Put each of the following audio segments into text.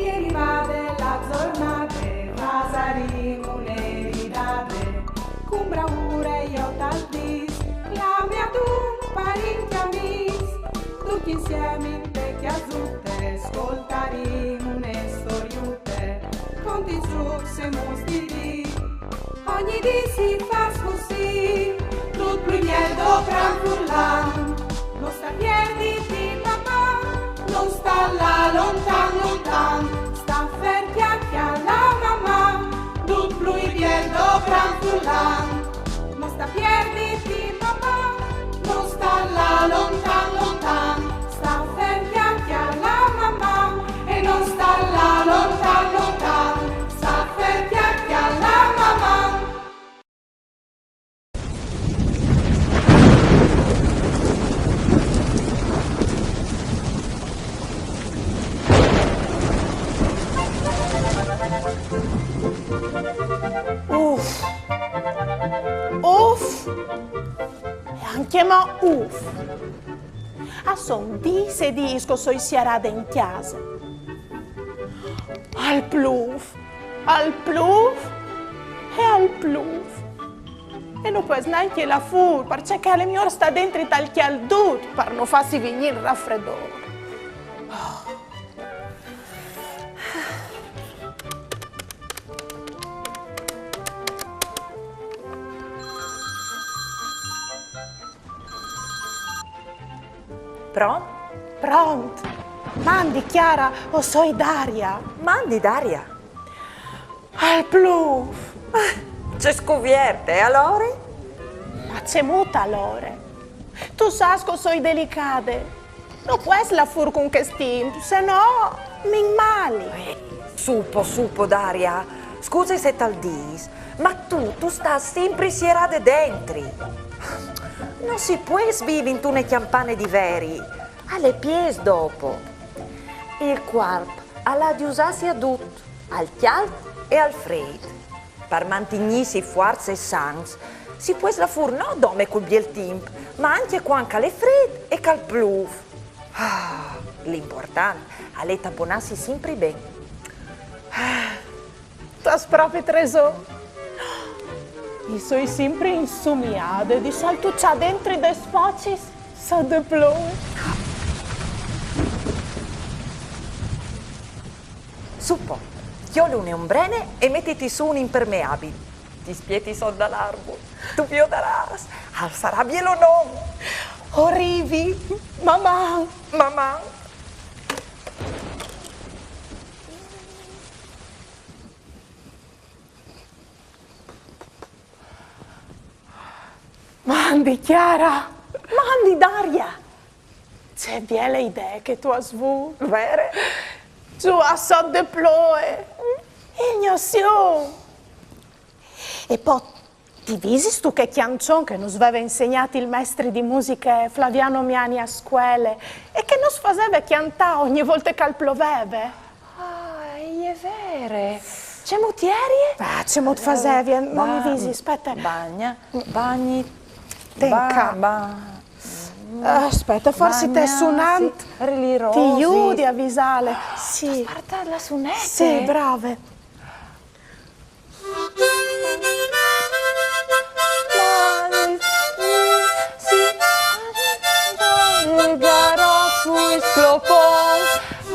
Ieri vade la giornata, pasaremo l'eridate, con bravura io tal dis, la mia tu parenti amici, tutti insieme in te chiazzute, ascoltaremo une storiute, conti su se mostri, ogni dì si fa così, tutto il miedo tranquillan, non sta piedi di papà, non sta là lontan lontan, sta fermi alla mamma, tutto il miedo tranquillan, non sta piedi di papà, non sta là lontan lontan, sta fermi alla mamma, e non sta là lontan lontan, sta fermi alla mamma. Uff, uff, e anche ma uff. A son dise disco soi sierade in chiesa. Al pluf e al pluf. E non puoi neanche la fur, perché le mie ore sta dentro tal che al dut, per non farsi venire il raffreddore. Pronto? Pronto? Mandi Chiara o soi Daria? Mandi Daria. Al pluf. C'è scovierte, allora? Ma c'è muta allora. Tu sai che soi delicate. Non puoi la fur con che stim, se no mi mali. Suppo, Daria. Scusa se tal dis, ma tu stai sempre sierade dentro. Non si può svivere in tune campane di veri. Alle pies dopo. Il corpo ha di usarsi a tutto, al caldo e al freddo. Per mantenersi forza e sangs, si può la fur non dome col biel tempo, ma anche quando è freddo e cal pluf. L'importante è abbonarsi sempre bene. Tas proprio tresor. I soi sempre insumiade, di salto c'ha dentro dei spazi, sa de pluf. Suppo, chioli un ombrene e mettiti su un impermeabile. Ti spieti son dall'arbo, tu pioderas, sarà bielo non. Arrivi, mamma. Mandi Chiara, mandi Daria. C'è belle idee che tu hai avuto. Vere? Tu hai so de ploe. Ignozione. E poi ti visi tu che chiancion che nos aveva insegnato il maestro di musica Flaviano Miani a scuole e che nos faceva cantare ogni volta che pioveva. Ah, è vero. C'è mutieri? C'è molto facevi, non mi visi, aspetta. Bagni. Tenca. Aspetta, forse te suonante. Sì, ti aiuti a visale. Sì. Sparta la sunette. Sì, brave.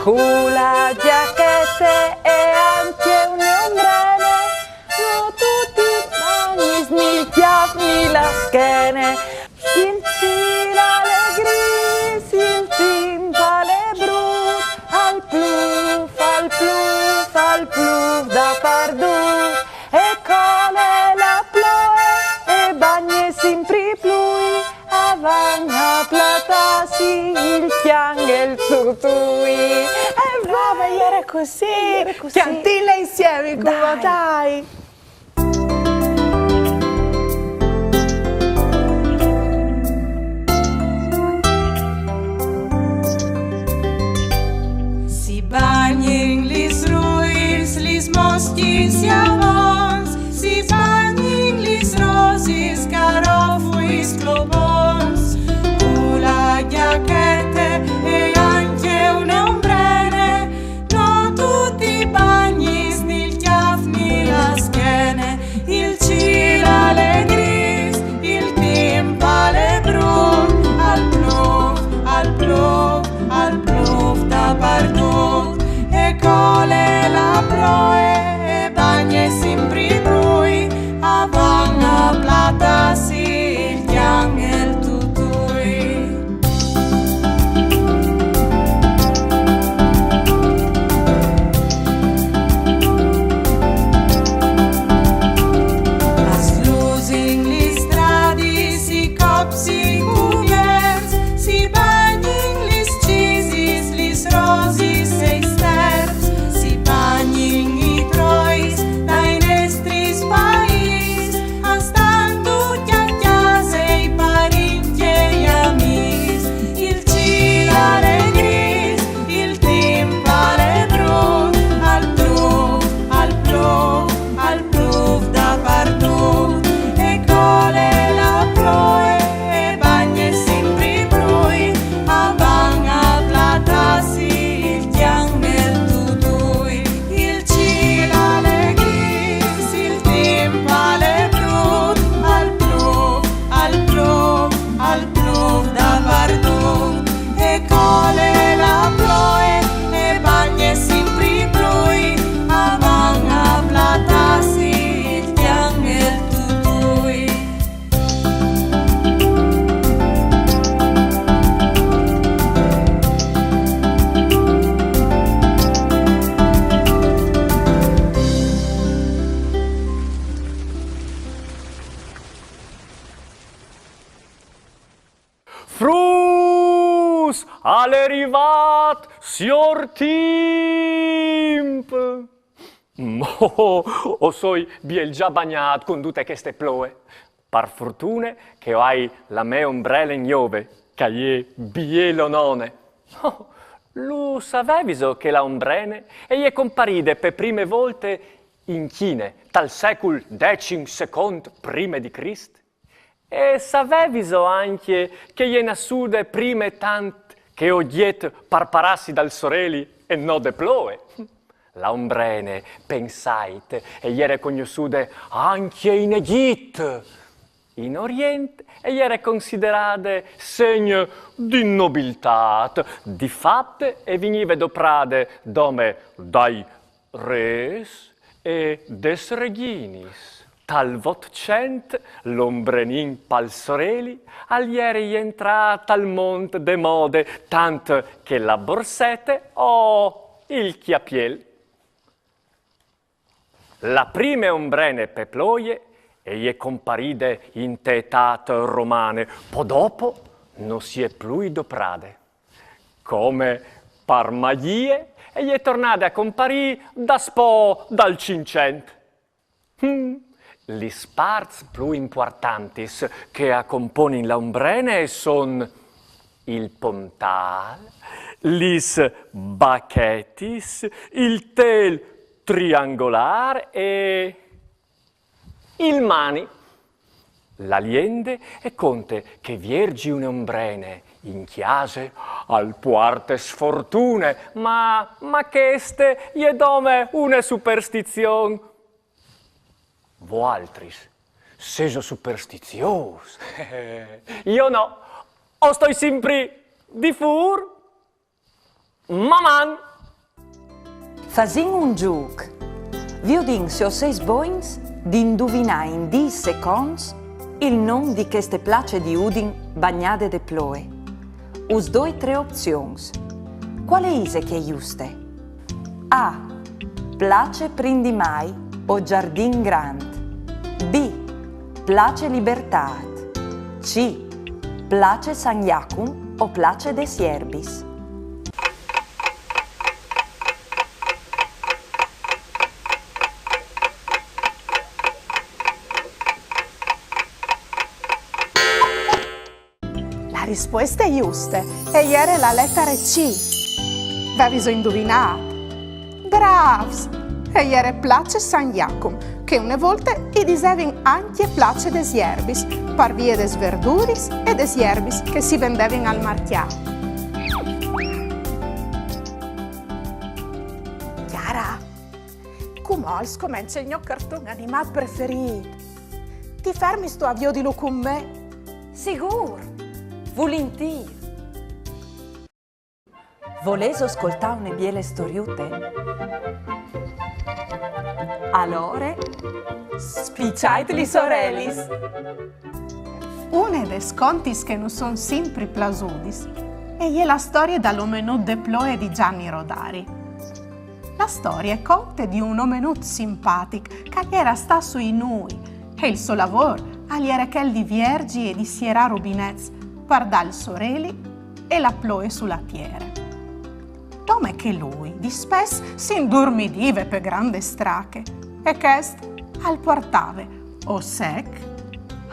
Con la giacchetta e anche un ombrene, no tutti i bagni snicchiarmi la schiena, scinci l'allegria, il timpale brut, al pluf da pardut, e come la ploe, e bagni sempre plui, avagna platasi il chiangel tutui. Brava, era così. Chiantilla insieme, come dai. Si bagnin lis ruis, lis mostis javons, si bagnin lis rosis, carofuis clobons, la giacchette e anche un ombrene, no tutti Alle rivat, signor Timp! O soi biel già bagnat con tutte queste ploe. Par fortune che hai la mia ombrella in iove, che è bielo none. Oh, lo saveviso che la ombrene e è comparide per prime volte in Chine, tal secul 12 prima di Cristo. E saveviso anche che è nassude prime tant che odiet parparassi dal soreli e no de ploe. La ombrene, pensate, e era conosciuta anche in Egitto. In Oriente, e era considerata segno di nobiltà, di fatte e veniva doprade dome dai res e des reginis. Talvot cent l'ombrenin palsoreli alieri entrata al monte de mode, tant che la borsette o il chiapiel. La prime ombrene peploie e è comparide in tetate romane, po' dopo non si è più doprade. Come par magie, e è tornate a comparire da spo dal 500. Gli sparts più importantis che accomponin l'ombrene son il pontal, lis bachetis, il tel triangolar e il mani. La liende e conte che viergi une ombrene in chiase al puarte sfortune, ma cheste je dome une superstizion. Voaltris, seso superstizios. Io no, o stoi sempre di fur, maman. Fasin un giuc. Vi udin se ho 6 boins di indovinare in 10 secondi il nome di queste place di udin bagnate de ploe. Us doi 3 opzioni. Quale ise che è giuste? A. Place Prindimai o Giardin Grand. B. Place Libertad. C. Place San Iacum o Place des Ierbis. La risposta è giusta e ieri la lettera C. Avevo indovinato. Bravs! E ieri place San Iacum, che una volta i dicevan anche place des Ierbis, par via des verduris e des Ierbis che si vendevano al marchiato. Chiara, come comincia il mio cartone animato preferito? Ti fermi sto avvio di lo con me? Sicuro! Volentieri. Volete ascoltare una biele storiute? Allora, spicciateli sorelis! Una dei contis che non sono sempre plasudis è la storia dall'omenut de ploe di Gianni Rodari. La storia conta di un omenut simpatico che era stato in noi e il suo lavoro era quel di viergi e di sierra rubinets per dal soreli e la ploe sulla tierra. Come che lui di spesso si indormidiva per grande strache e questo al portava o sec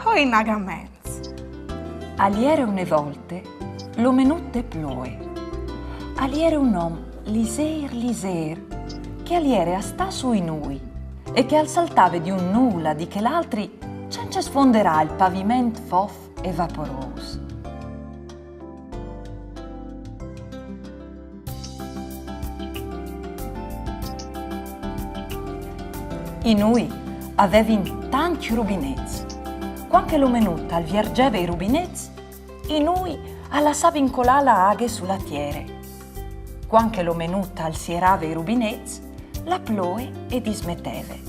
o in agaments. Aliere une volte l'omenute ploe. Aliere un om liser che aliere a sta su in noi e che al saltave di un nulla di che l'altri cence sfonderà il pavimento fof e vaporos. I noi avevi tanti rubinetti. Quando l'omenutta al viergeva i rubinetti, i noi alla sa vincolare la aghe sulla tiere. Quando l'omenutta al sierava i rubinetti, la ploe e dismetteve.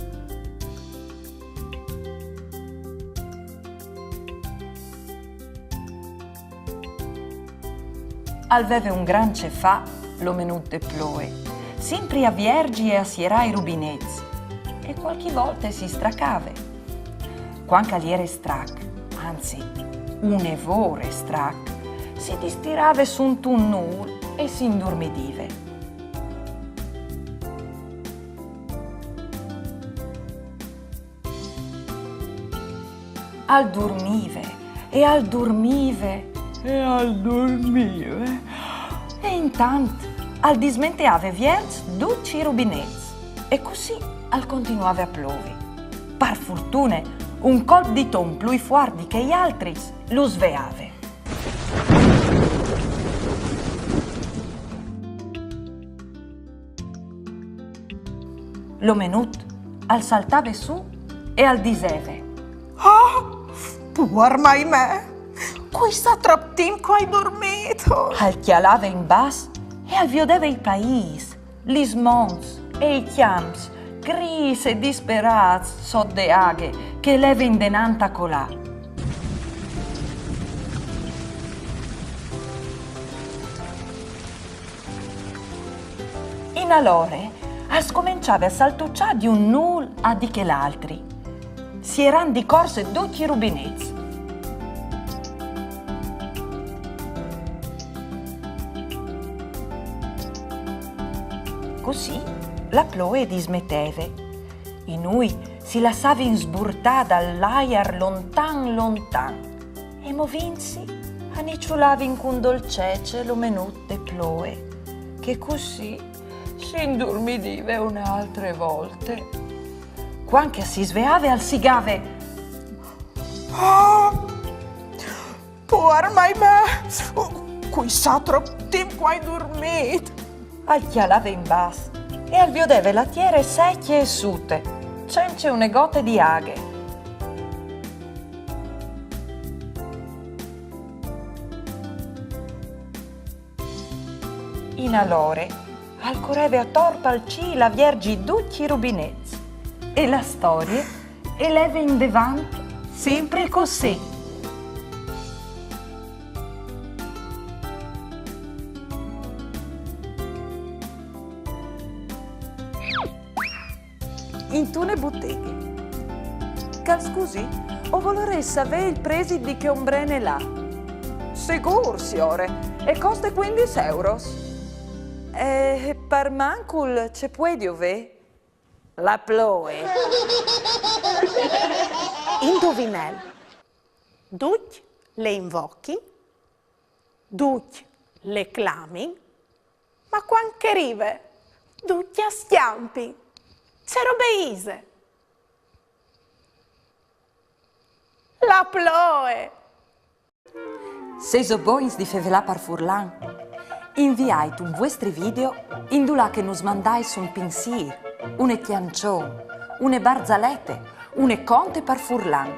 Alveve un gran cefà l'omenute ploe, sempre a viergi e a sierà i rubinetti, e qualche volta si stracave. Quando aliere strac, anzi, un evore strac, si distirava su un tunnel e si indormidive. Al dormive e al dormive e al dormive. E intanto al dismenteave vierge duci rubinetti e così al continuava a plovi. Per fortuna un colp di ton più forte che gli altri lo sveave. Lo menut al saltave su e al diseve: Puar mai me, qui sta troppo tempo hai dormito. al chialave in bas e al viodeve i paesi, gli mons e i chiams, gris e disperati sotto de aghe che leve in denanta colà. In alore, al scominciava a saltucciare di un nul a di che l'altri. Si eran di corse tutti i rubinetti. Così la ploe dismetteve. E noi si lasciava insburtare dall'aer lontan lontan e movinsi aniciulavi in cun dolcece lo menutte ploe, che così si indormidive un'altre volte. Quanche si sveave al sigave: Puar mai me, qui sta troppo tempo hai dormito. al chialave in bas e al viodeve lattiere secchie e sute, cence une gote di aghe. In alore, al correve a torpa al ci la viergi ducci rubinetti e la storia eleve in devant sempre così. In tune botteghe. Cal scusi, o vorrei sapere il prezzo di che ombrene là? Sicuro, signore, e costa 15 euros. E per mancul ce puoi ove? La ploe. Indovinel. Duc le invochi, duc le clami, ma quanche rive, duc a stiampi. C'ero beise. La ploe. Se so boins di fevelà par furlan, inviai un vostri video indulà che nos mandais un pensier, une chiancion, une barzalette, une conte par furlan,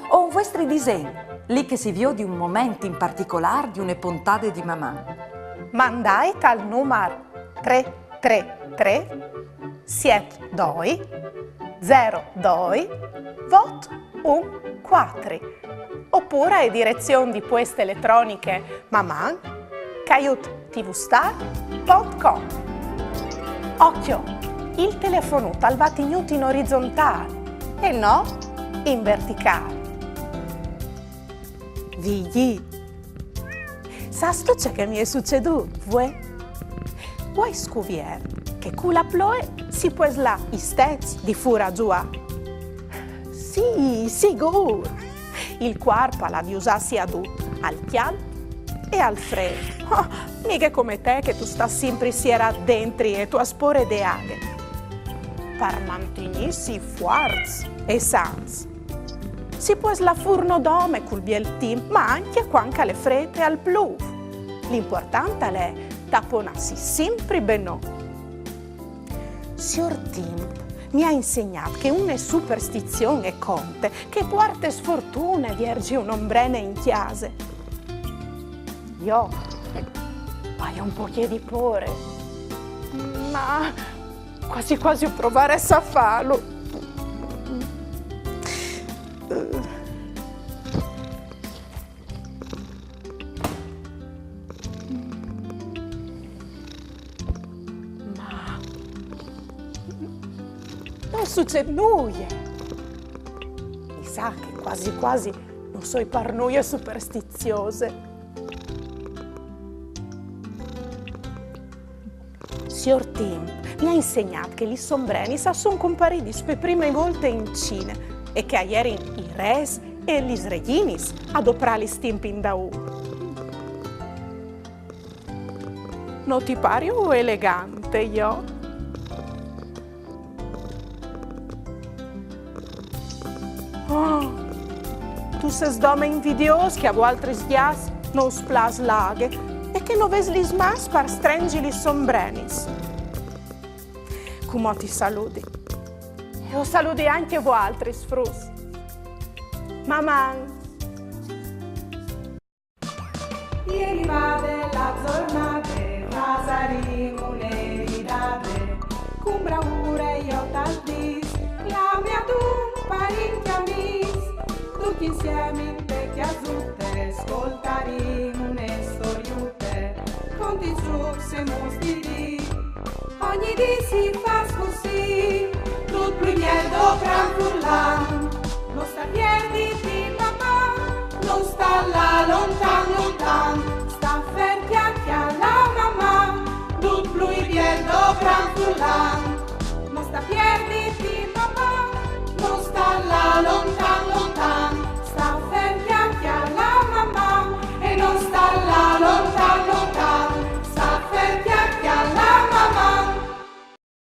o un vostri disegni, lì che si vio di un momento in particolare di une puntate di mamma. Mandai al numero 333 72 02 vot 14 oppure a direzione di poste elettroniche maman@tvstar.com. Occhio, il telefono va tenuto in orizzontale e no in verticale. Vigli. Sasto c'è che mi è succeduto, vuoi scuviere che con la ploe si può slà i stezzi di fura giù. Sì, sicuro. Il corpo la di usarsi ad al chiaro e al freddo. Oh, mica come te che tu sta sempre siera dentro e tu spore de aghe. Per mantenersi forti e sans. Si può la furno d'ome col biel team, ma anche quando le frete al blu. L'importante è tapponarsi sempre bene. Signor Tim mi ha insegnato che una superstizione è conte che porta sfortuna di ergi un ombrene in chiase. Io voglio un po' di pore, ma quasi quasi provare a farlo. Non succede nulla. Mi sa che quasi quasi non so i paranoie superstiziose. signor Tim mi ha insegnato che gli sombreni sono compariti per prime volte in Cina e che ieri i res e gli sreghinis adoprali stimpi in daù. Non ti pare elegante, io? Oh, tu sei dome invidios che a altri sdias non splas laghe e che non ves lis mas par strengi li sombrenis. Come ti saluti? E saluti anche voi altri, sfrus. Maman. Ieri va della giornata, Casarimo le ridate, con bravura io taldis, la mia tu parenti amis, tutti insieme in vecchia zutte, ascoltaremo une storiute, conti trucs e mostri, ogni dì si fa così, tutto il miel do gran furlan,